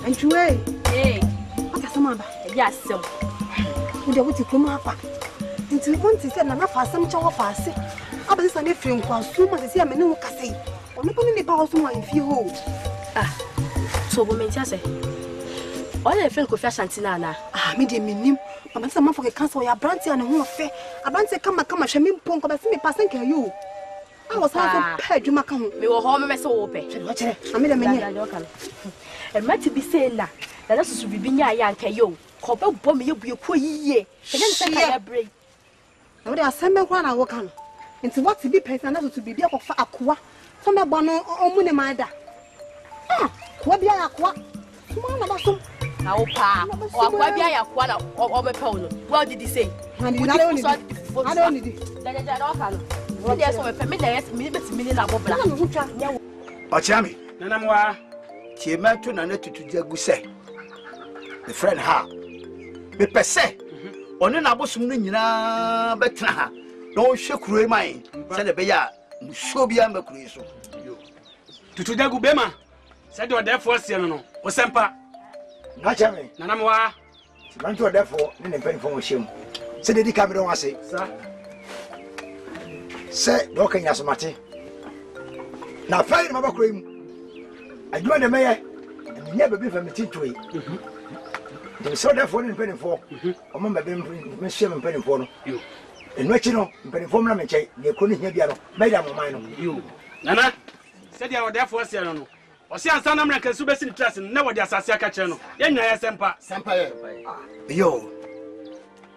And you, hey, what is some? Yes, so. Would you want to come up? Into the point is that I'm not for some chow pass. I was on a film called Suma to see a man who can say, or not only about someone if you hold. So, women, I say, all I feel confession, Nana. Me, the minim, but some for a council, your brandy and a whole affair. A brandy come, shamin punk, but see me passing you. I was half paid, you might come. We were home, so open. I made a minute. And might be saying that that is to be near Yankayo. Copper bomb you be a poor year. And then say I break. Now there are some one I work on. Into what to be paid and to be there for aqua. Some are born on Munimada. What be aqua? Small about some. Now, Pa, or why be I aqua or my pony? What did he say? I don't need it. What is our familiar million of Ochami, Nanamwa, Chimato Nanetu to Jaguse. The friend ha. Me per se. On an abosum nina betra. No shock remain. Said a beya, Shobia Macruiso. To Jagubema, said you are therefore, Siano, or Sempa. Nachami, Nanamwa, Mantua therefore, in a pen for shame. Said the Cameron, I say, sir. Say, walking Yasmati. Now, find my cream. I joined the mayor and never been from the tea tree. They saw that for in penny for. Among my Monsieur and penny for you. And what you know, penny for me, they couldn't hear the Madame of mine. You, Nana, said you are therefore, Siano. Or see, some American super trust and never just a Saka channel. Then I have Sampa. Yo,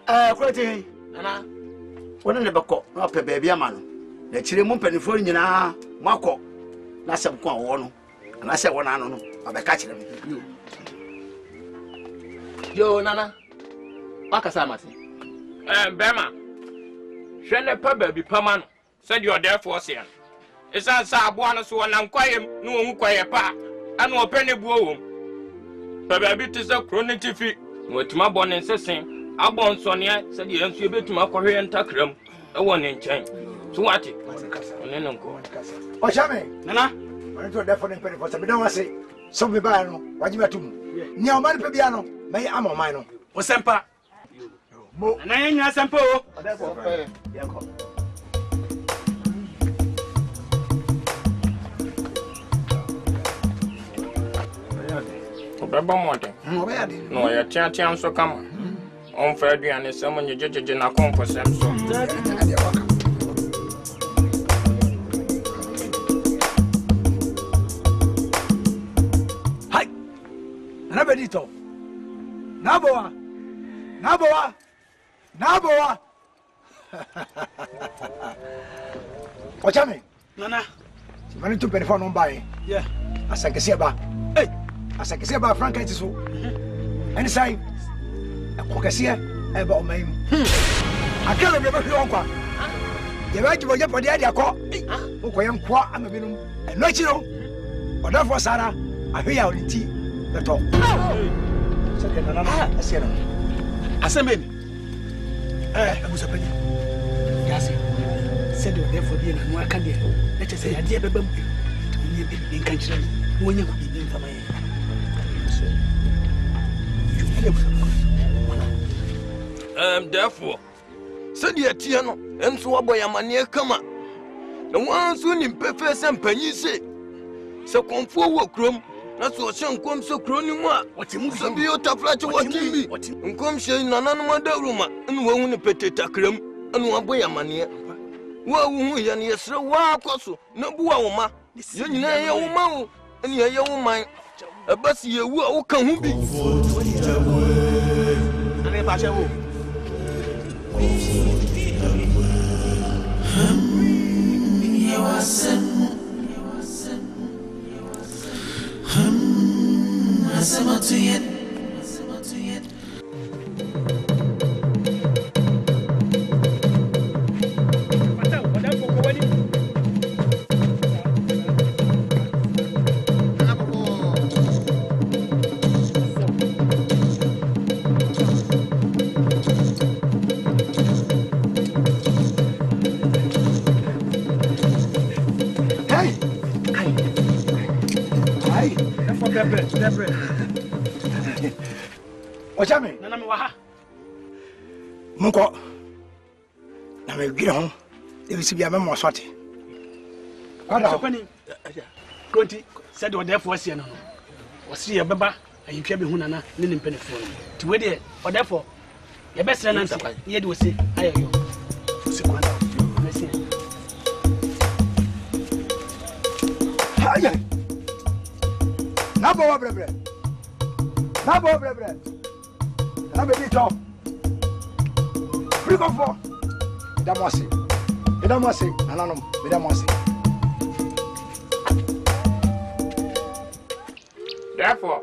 quality, Nana. What in the Bako, not a baby man. The children penny for in Marco. That's some corn. And I said, one, I don't know. I'll be catching them. Yo, Nana. Makasamati. Bema. Shene Pebble be permanent. Said you are there for Sian. It's a Sabuana so and I'm quiet, no quiet pa. And no penny boom. Pebble is a chronic fee. What my bonnet and saying. I born Sonia said you answer a bit to my Korean tackram. A one in chain. So what? And then uncle. Ochami, Nana. I don't definitely penny for some. Don't say, some be by no, what you to me. Near man Pebiano, may am on mine. Or Sempa. And I ain't Sampo. No, your champion so come. On Fabian and someone you judge in a comp for some so. Benito. Naboa. Naboa. Naboa. Ochami. Nana. Mani tu penifon on buy. Yeah. Asakesiaba. Hey. Asakesiaba Frank so. Any say. Akokesia e ba o maim. Akala me ba hwe onkwa. Ye ba jibo je pode ade akọ. Okoye nkwa amabinum. Eno chiro. Odafo Sara ahwe ya onti. The talk. Second, I said, Assembly. I was a penny. Yes, said you're there for being a more candy. Let us say, I dear baby, in country when you could be in for my therefore, said the Atiano, and so a boy a mania come up. The one soon in Pefes and Penny say, so come forward, Crum. That's what some come so crony. What you move to be out of flat what you be. And come saying none of the room and one potato cream and one boy a mania. Well, we and yes, so wow, no booma. You know, your woman and your young mind. A bus you will come be. Nasema tu yet. What's happening? Nana me waha. Munko. Na me gire ho. E bi si bia me mo sote. Kwada kwani. Konti said o therefore see no. O see ye beba ayintwa be hu nana ne ne mpanefo no. Ti we de o therefore ye be sere nanti ye de o se ayo yo. Se kwanda. Aye. Na bo brebre. Na bo brebre. Na be dit top. Frigo fo. Idamose. Ananom, idamose. Therefore,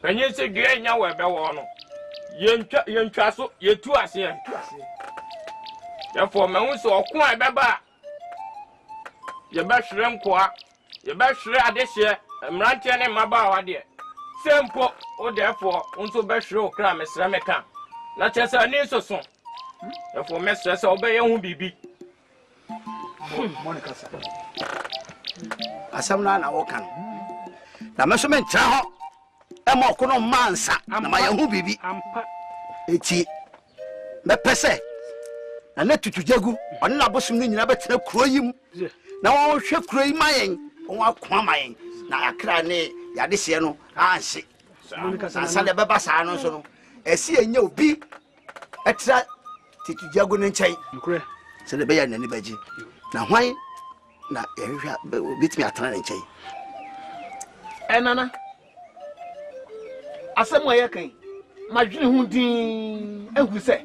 when you say gay nya we be wo no. Yentwa so yetu ase. Therefore, me hu so okun e beba. Ye be hwere nkoa, ye be hwere adehye, mrantie ne maba wa de. Sempo, o therefore, unso be hwere okra mesra meka. Na chese ani soso. Therefore, mesra se obeye hu bibi. Monica sir. Asam na wokan. Na meso me ntra ho. E mo kono mansa na ma ye hu bibi. Ampa. Eti me pese. Na na tutujagu, oni na bosom ni nyina betena kuro yim. Na won hwe kuro yi mayen, won akwa mayen. Na akra ne yade hye no anse. Sansa le beba sa no so no. Esi enya obi etra tutujagu ne nkyai. Nkure. Se le be ya nani baji. Na hwan na ehwehwa bitimi atana ne nkyai. Nana. Asem aye kan. Madwene hu din ehu se.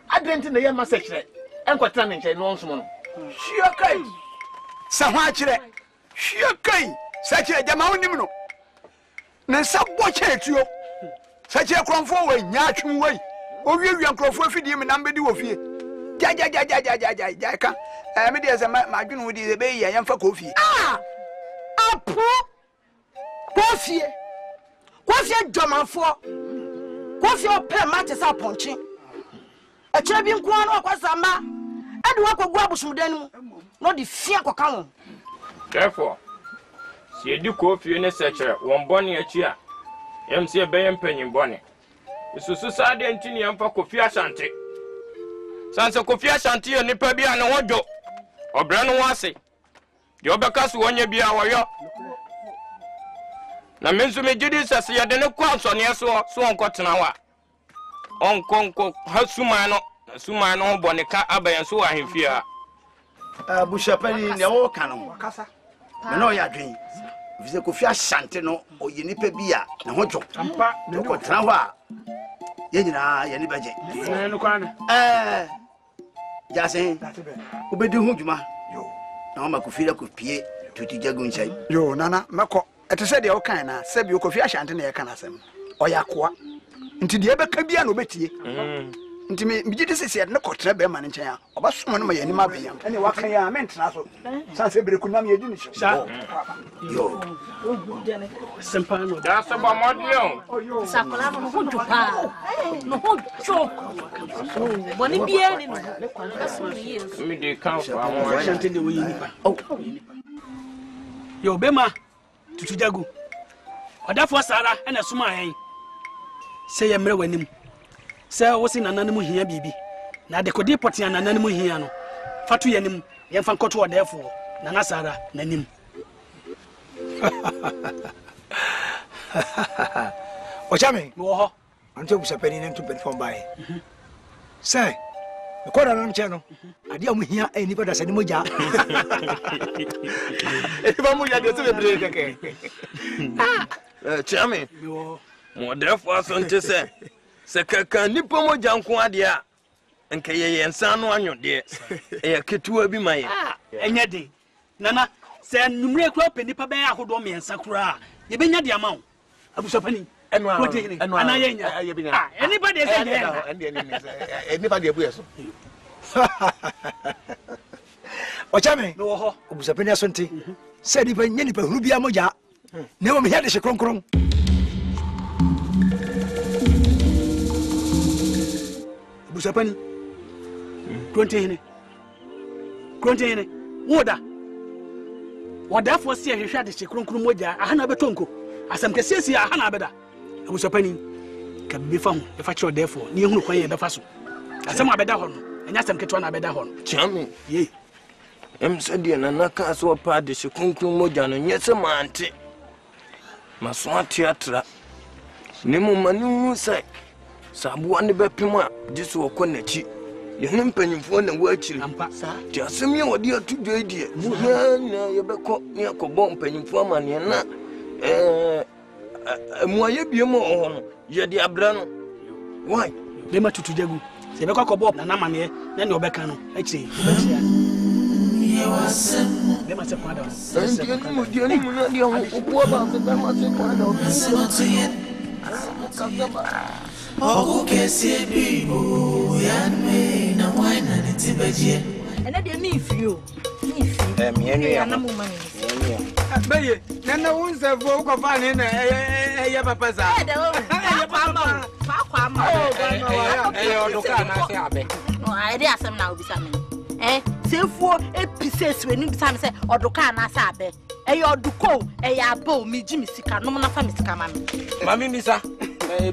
Adrenti na ye masakire. Enkwatra ne nkyai no nsom no. Hwia kai. Sa hwa kire. Hwia kai. Sa kire jama wonim no. Ne sa bo chetuo. Sa kire kronfo we nya atwum we. Owiewia nkrofo afidie me nambedi wo fie. Ja ka. Me de se madwene hu di be ye yemfa kofi. Apo. Kofie. Kofie dwamafo. Kofie ope mate sa ponche. Akire bi nko na okwasamba. Ade wakogu abusumdan mu. No de fie akoka won. Therefore, si edi kofi ne sechere won bone achi a. Yem se be yem panyin bone. Isusu sa de ntini yemfa kofi asante. Sanse kofi asante ye nipa bia ne hodwo. Obra no wase. De obeka so wonya bia woyo. Na mensu me gidi sase ye de ne kwa nsone so onkotena wa. Onkonko hasuma no suma no bone ka abayan so ahemfia. Bushapani ne wo kanu. Kasa. Me no ya dwen. Vise kofi asante no oye nipa bia ne hodwo. Ampa ne ko tena ho a. Ye nyina ye ni baje. no kwana. Jasen. Obedi hu djuma. Yo. Na ma kofi la kopie tutujagu nchai. Yo nana meko. Ete se de wo kan na se bi kofi asante na ye kan asem. Oyakoa. Nti de beka bia no betie. Nti me gidi sese ne kotra be ma ne nchen a. Obasom no ma ye ni ma be yam. Ene wa kan ya mentra so. Sanse bereku nam ye di ni so. Yo. Sempa no. Da so ba modyo. Sakola no ho dupa. No ho so. Boni bia ni no. Kaso ni yesu. Me dey count for am. Ashante de wo yinipa. Yo bema tutujagu. Odafo sara ena suma hen. Se ye mre wanim. Se wo si nananu hia bibi. Na de kodi potia nananu hia no. Fatu yanim ye fa nkoto odafo. Nana sara nanim. Ochame. Wo ho. Anto busapani ne ntu perform bae. Say. Ko da nam che no. Ade amu hia eni pada sani moja. Ba mu ya de so be bre keke. Chame. Mo therefore asante se kaka nipa mo janko ade a enka ye yensa no anwode e ketuwa bi maye Enye de. Nana se numre kura penipa be ahodo me ensa kura. Ye benya de amawo. Abusapani. Eno ana yenya. Anybody say there. Anybody ebu yeso. Ochame. No ho. Obusapani asonte. Se di pa nyani pa huru bia moja. Ne wo me hia de hye kronkron. Busapani. Kronte hene. Woda. Ɔdafoɔ si ahwehwɛ ade hye kronkron mogya aha na bɛtɔnko asɛm kɛseɛ si aha na bɛda abusapani ka bi fa ho ɛfa kyerɛ ɔdafoɔ ne ehunu kwan yɛ bɛfa so asɛm abɛda hɔ no ɛnyɛ asɛm ketewa na abɛda hɔ no Chame ye said the Nanaka so part the Shikunkun Mojan and yes a mante Maswa theatre Nemo Manu say Sabu and the Bepima this will connect you. You him penny phone and work you. Just send me what dear to do, dear. You be caught near Cobom penny for money and not more you more ye dear Brano. Why? They met to Jagu. Say, Becca Bob, and I'm here, then you're back on. Let's see. They must have father. And I didn't need you. Baye, nana unse voko fani na ya papaza. Oduka na se abe. No, I dey asem na obi same. Sefo epises we ni bi same se oduka na se abe. Oduko, abo mi ji mi sika no na fa mi sika ma me. Mami misa.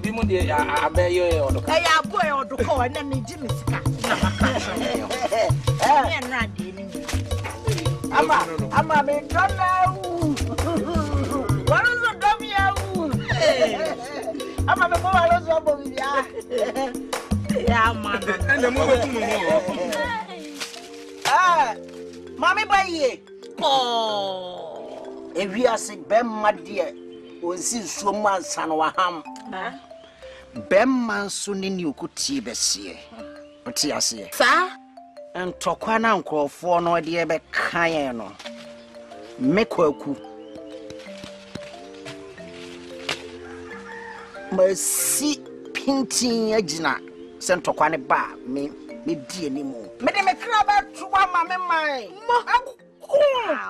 Bi mu de abe yo oduka. Abo oduko na mi ji mi sika. Na maka. Na de ni. Ama me dona u. Waruzo domi ya u. Ama me ko waruzo obo bia. Ya man. Ende mo betu mo. Mami baye. Ewi ase bemma de onsi nsuo mu ansa no waham. Bemma nso ne ni okutie besie. Otie ase. Sa Ntokwa na nkrofo no de be kan no. Mekwaku. Masi pintin agina se ntokwa ne ba me die ni mu. Me de me kra ba tuwa ma me mai.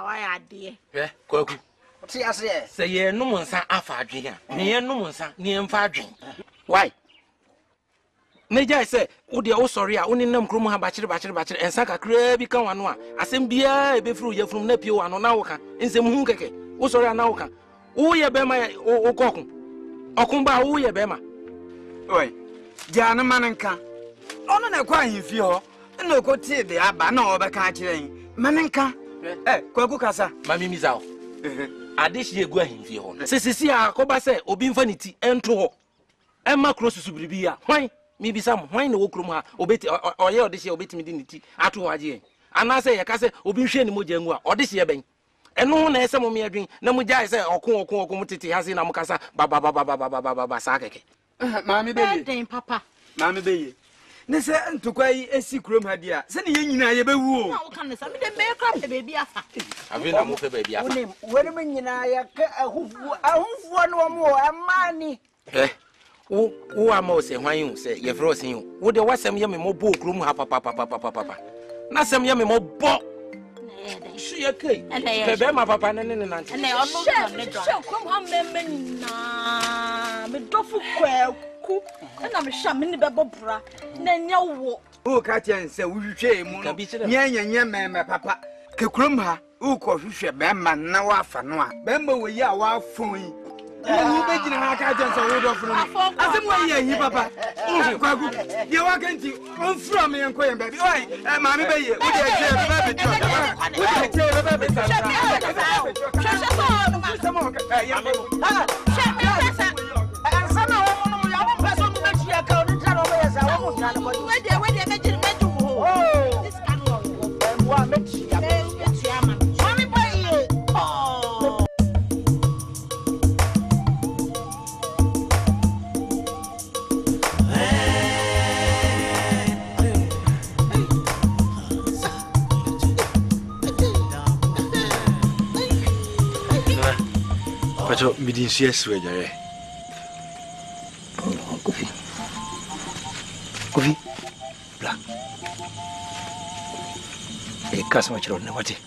why ade. Kwaku. Otie ase. Se ye num nsa afa adwen a. Ne ye num nsa, ne ye mfa adwen. Why? Neja say wo de wo sori a wo nenam krom ha ba kire ensa kakra bi kan wano a asem bia e be furu ye frum na pie wano na wo ka ensem hu keke wo sori a na wo ka wo ye be ma wo kokun okun ba wo ye be ma oi jana manenka ono na kwa himfi ho na ko tie de aba na wo be ka kire manenka kwaku kasa mami mizao adehie egu ahimfi ho sesisi a ko ba say obi mfa ni ti ento ho emma krosusu biribi a hwan mi bi sam hwan na wo krom ha obeti oye odehie obeti mi di niti ato ho age ana say ye ka say obi hwe ni moja ngu a odehie ben eno na ese mo me adwen na mo jai say okun tete ha say na mo kasa ba sa keke mami beye den papa mami beye ne se ntokwa yi esi krom ha dia se ne ye nyina ye bewu o na wo kan ne sa me de me kra baby afa abi na mo fe baby afa Woni me nyina ya ka ahufu no mo amani wo ama o se hwan yu se ye fro sin yu wo de wasem ye me mo bo krom ha papa na sem ye me mo bo su ye kai be ma papa ne nanti ene onu ne do she krom ha me na me dofu kwaku na me hwa me ne be bobra na nya wo o ka tie nse wuhwehwe mu no nyanya me papa ke krom ha o ko hwehwe be ma na wa afa no a be ma wo yi a wa afon yi you be jina ha ka jansa wo do funu asem wo ye hi papa kwaku ye wa kanti on fura me enko ye baby oi ma me be ye wo de tie be be to wo de tie be be to Pacho midin siyesu ejare. Kofi. Bla. E kasa ma chiro ne wati.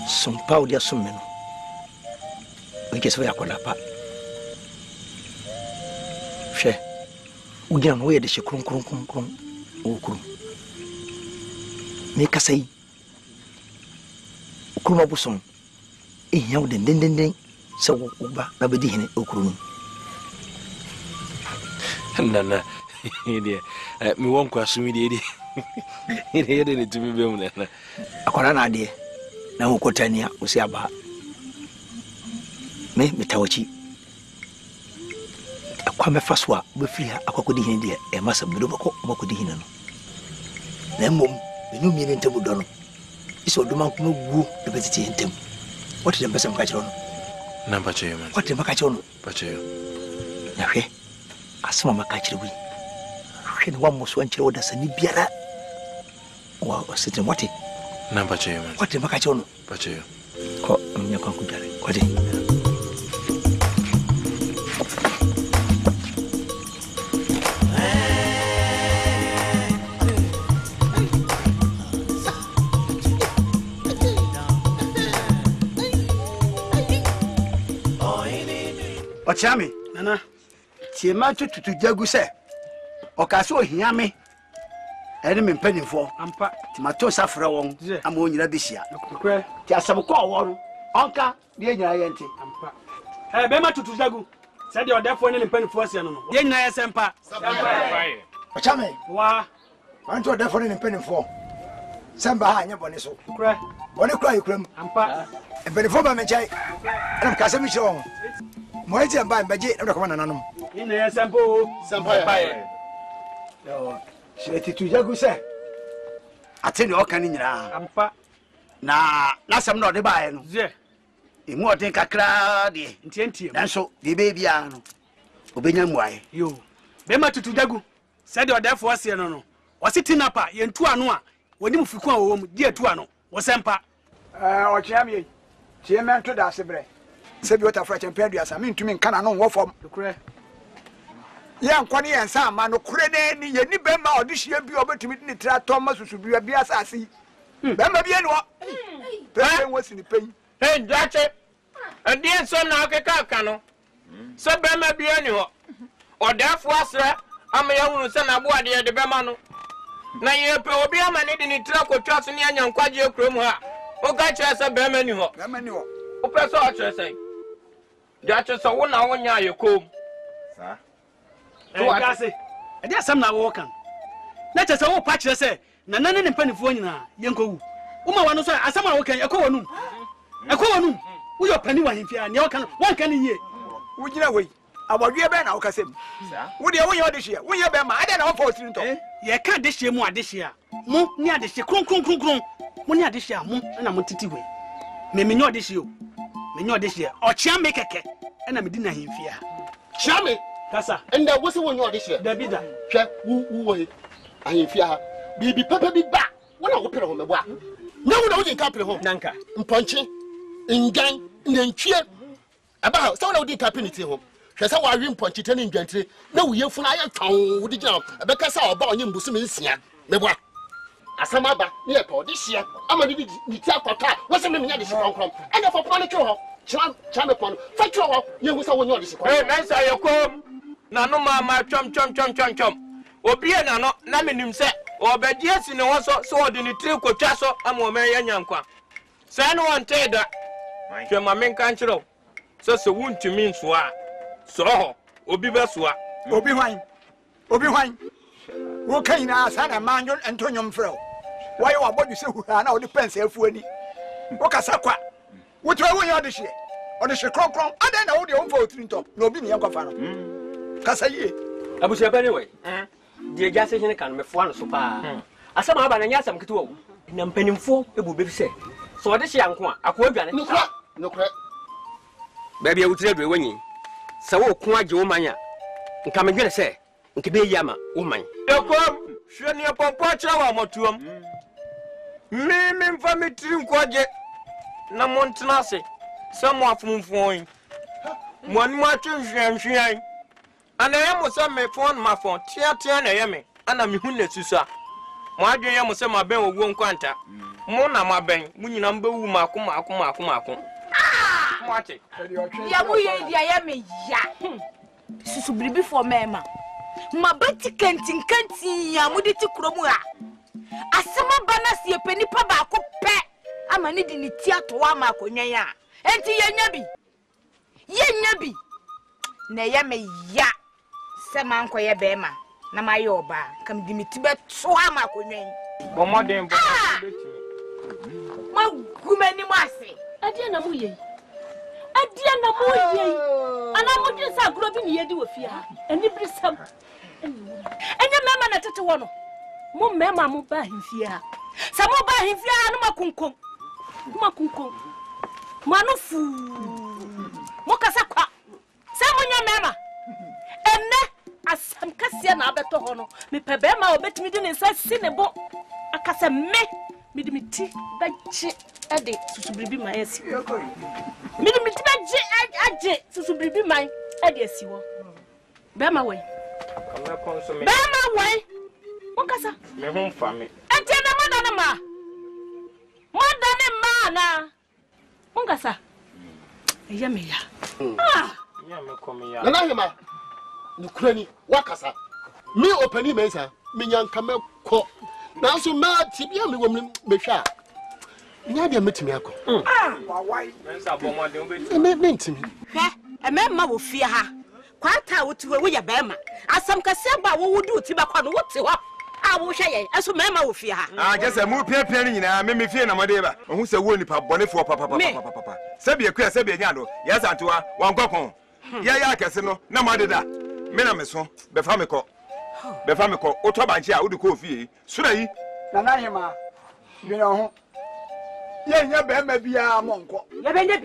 Sumpa udia summeno. Wike so yakola pa. She. Ugia no ye de she krum. O krum. Me kasai. Okroma bosom. Ehia wo den se wo ba na bedi hene okromu. Nana. Ide. Me won kwa sumi de. Ide ne tumi be mu na. Akwara na ade. Na wo kotania wo se aba. Me metawachi. Akwa me faswa be firi ha akwakodi hene de e masa bedo bako makodi hene no. Na mom enu mi ne ntamu do no. Iso duma kuma gu e betiti ntem. What the person catch on? Number 2 man. What the catch on? Pacho. Na hwe. Asema makachire wi. Hwe no wamo so anchire oda sani biara. Wa osete what? Number 2 man. What the catch on? Pacho. Ko nya kwa kujare. What? Ochami Nana tiema tutu jagu se okaso ohia me ene me mpanimfo ampa timato safra won ama onyira behia kokre ti asabko owo no onka de nyira ye nti ampa be ma tutu jagu se de odafo ne mpanimfo asia no de nyina ye sempa Ochami wa wanto odafo ne mpanimfo semba ha anya bone so kokre bone kura yikram ampa mpanimfo ba me chai ana ka se mi chiro Moiti amba mbaje na kwa nananom. Ina ya sampo ya. Yo, shireti tujagu se. Ateni oka ni nyira. Ampa. Na sam no de bae no. Ze. Emu oden kakra de. Ntientie. Nanso de bebia no. Obenya muaye. Yo. Be ma tutujagu. Se de odafo ase no no. Wose tinapa ye ntu ano a woni mufiku a wo mu die tu ano. Wo sempa. Ochiamie. Tie mento da sebre. Se bi wota fra champion duasa mi ntumi nka na no wo fom kokre ya nkwani ya nsa ama no kure ne ni ye ni be ma odihia bi obetumi ni tra to ma susu bi bi asasi be ma bi eni wo pe wo sini pe Jache ade so na akeka aka no se be ma bi eni ho odafo asra ama ya hunu se na bo ade de be ma no na ye pe obi ama ne de ni tra kotwa so ne anya nkwaje ekrom ha o ga kire se be ma ni ho o pe so a kire se Jache so wo na wo nya yekom sa to akase ade asam na wo kan na che se wo pa kire se na nane ne mpanifo nyina yenkowu uma wano so asam na wo kan ekowonum wo yo pani wa himfia ne wo kan won kan yie wo gina wei abodwe be na wo kasem wo de wo ye odehia wo ye be ma ade na wo fa otiri nto ye ka adehia mu adehia mo ni adehia kron mo ni adehia mo na mo titi we me nyo adehia o me nyo adehia o chia me keke na me di na himfia chia me kasa enda wo se wo nyo adehia Davida hwe wo wo ahimfia ha bibi papa bi ba wo na wo pere ho mebo a na wo na wo di ka pere ho nanka mponche ngan nantwie aba ha so na wo di ka penity ho hwe sa wa wi mponche tani ndwantire na wo ye funu aye twan wo di gina ebe ka sa oba onye mbusu me nsia mebo a asama ba ne to di hia ama ni ti akota wo se me nya de sikronkron ene fo pon twe ho chama pon fa twe ho ye hu sa wo nya de sikronkron na sa yekom na no ma chom obi na no na menim se obedi asi ne wo so odi ni tri kotwa so ama o me yanya nkwa sa no won te da hwe ma men kan kiro so wuntumi nso a so ho obi besoa obi hwan wo kan na asa na manjo entonyom frɛ wo ye wabodu se hu na wo de pense afu ani wo kasa kwa wo twa wo ye odehie kronkron ade na wo de wo fa otiri nto na obi ne yankwafa no kasa yie abusia bane we die jase hene kan mefo ano so pa asama aba na nya asam ketewa wo na mpanimfo ebu bebi se so ode hye anko a akwa adwane nokra ba bia wutire do wanyi se wo ko agye wo manya nka medwene se nke be yi ama wo man yekom hwe ne pompo kira wa motuom mi mfa mitiri nkwaje na montena se samo afumfon mo ani ma twehwehwehwan ana ya mo se me phone ma phone tia na ye me ana me hu na susa mo adwen ya mo se ma ben owo nkwanta mo na ma ben mo nyina mbewu mako mo ate ya mo ye dia ya me ya susu bribi for mema ma bati kanti ya mo de ti kromu a asema bana se penipa ba ko pe ama ne di ne ti ato wa ma akonwan a enti yenya bi na ya me ya se man koye bema na maye oba kam di me ti be to ama akonwan Bomodin ma gumani mase adia na moye ana mo di sa gro bi ne yedi wo fie ha eni brisam enya mama na tete wo no mo mema mo ba himfie ha sa mo ba himfie ha no makunkom manu fu mo kasa kwa sa mo nya mema enne asam kase na abeto ho no me pebe ma obetimi di ne nsa si ne bo akasa me midimiti baje ade susubribi ma yesi midimiti baje aje susubribi ma ade asiwo be ma we mo kasa me hu fa me ente na madana ma na mo kasa eya me ya nya me komi ya na hema nukurani wakasa me opani mensa me nyanka me ko na so ma tibia me wom me hwa nya dia metimi akọ wawai mensa bomodin obeti me ntimi hwe emema wo fie ha kwata wotu wo ya bema asam kase ba wo wudu ti ba kwa no wote ho a wo hwe ye aso mema wo fie ha jese mu pia ni nyina me fie na mode ba ohu se wo nipa bonefo papa sabe ekua sabe enya do ya santoa wankokon ya akese no na madeda me na me so be fa me ko oto banchi a wodi ko fie sura yi na hema bi na ho ye nya be ma bia monko ye be nya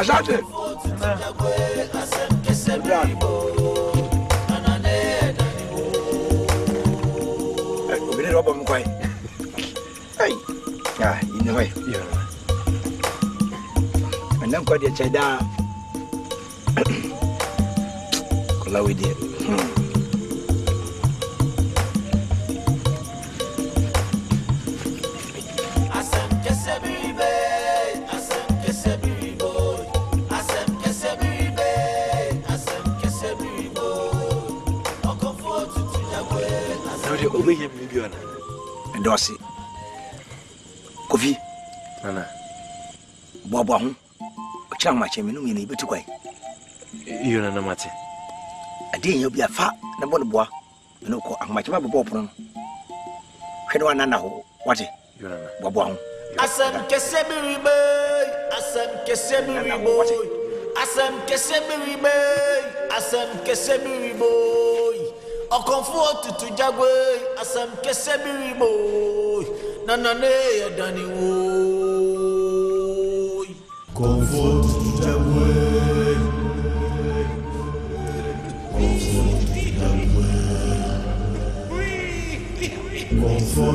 Ajate. Obìnrin rọ́bọ̀ mú kọ́ ẹ̀. Inú ẹ̀. Ẹ̀nà ń kọ́ di ẹ̀kyẹ́ dáa. Kọ́láwé díẹ̀. Dosi Kofi Nana Bobo ho Ochira ma chemi no mi na ibetu kwai iyo na mate ade nya bia fa na bo no boa no ko ahmachi ba bobo pono hwede wa nana ho wate iyo na bobo ho asam kesebiri boy asam kesebiri boy asam kesebiri boy asam kesebiri boy okonfo tutu jagwe asam kesebiri boy nanane yadani wo konfo tutu jagwe konfo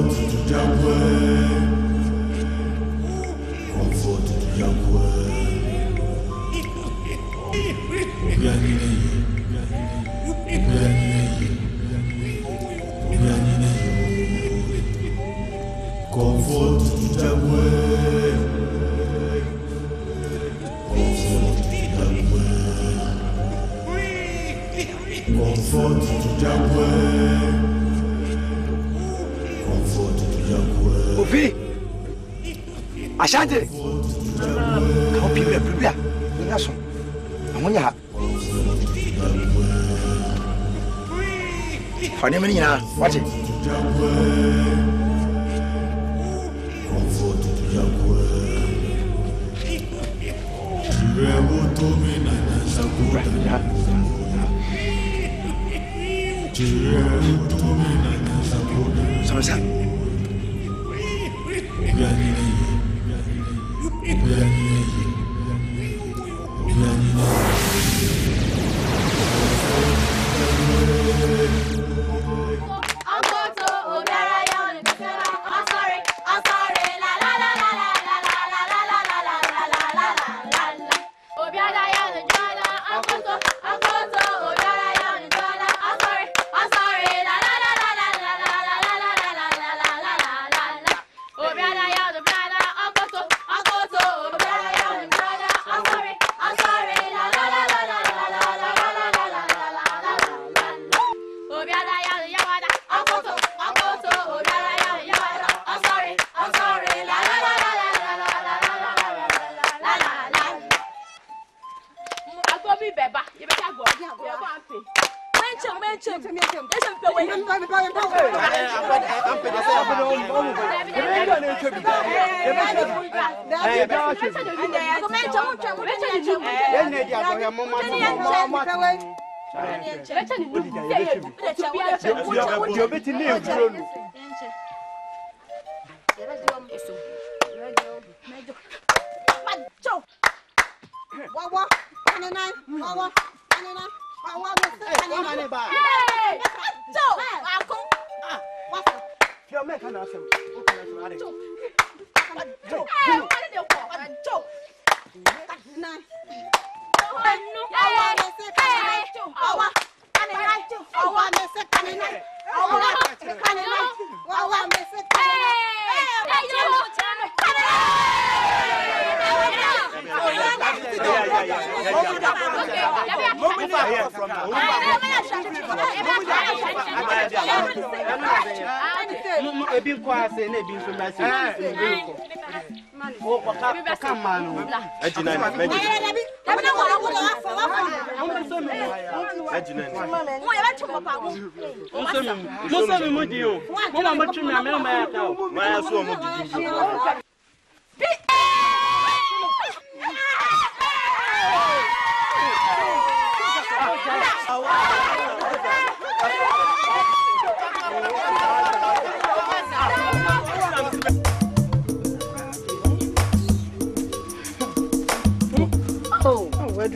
tutu jagwe konfo tutu jagwe Comfort to the way. Comfort to the way. Comfort to the way. Kofi Ashante Ka opi be bibia nya so amonya ha Fane meni nyina wate Sama sa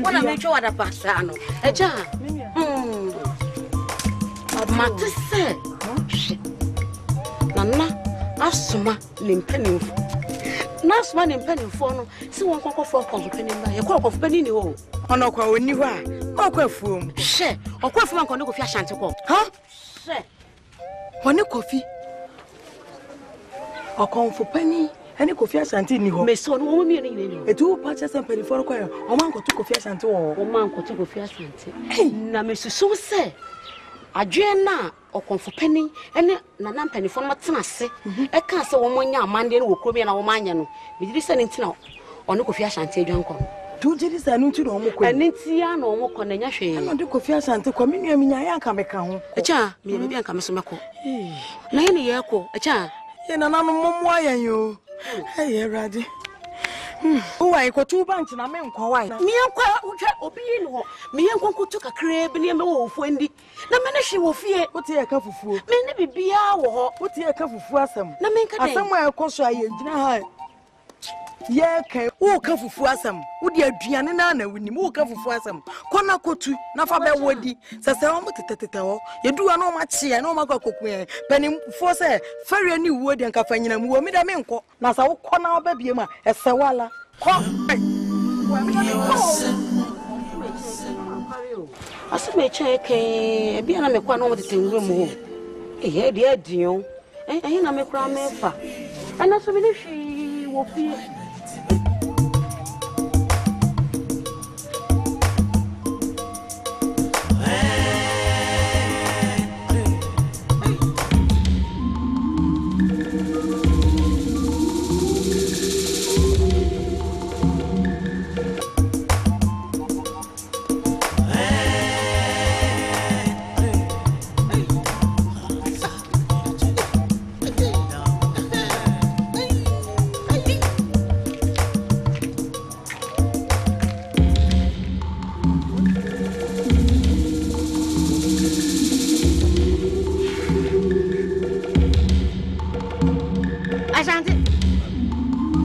What I make sure that Pasano, a jar. Matter said, Nana, Asuma, Limpenny. Last one in penny for so one cock for penny by a cock of penny. Oh, no, when you are, or quaffum, share, or quaffum on the fashion to go. Huh? Share. One coffee or come for penny. Any coffee ashanti ni ho. Me so no wo mi ni. E tu purchase and penny for kwaya. O man ko tu coffee ashanti wo. O man ko tu coffee ashanti. Na me susu se. Adwen na o kon for penny ene na na penny for matena se. E ka se wo monya amande no wo krobi na wo manya no. Me diri se ntina o no coffee ashanti adwan ko. Tu diri se no nti no mo ko. Ene ntia na o mo ko na nya hwe. Na de coffee ashanti ko me nua mi nya ya ka me ka ho. E cha me bi an ka me so me ko. Na ye ne ye ko. E cha ye na na no mo ayan yo. Hey, Raddy. Oh, I got 2 banks and I mean, quite. Me and quite obi no. Me and Conco took a crab near me wolf wendy. Na man she will fear what a cup of food. May be our what a cup of wasam. Na make a somewhere across I deny. Yeah, okay, oh, cup of wasam. Would you be an anna when you walk up for wasam? Kona kotu, Nafa Woody, Sasam, you do no much see, I know my cook, penny for say, ferry new wood and cafe and woman, I mean, Nasa Kona baby, a Sawala. I said, may check a be an American over the thing room. Eh, dear Dion, and I make a man. And that's a minute she will feel.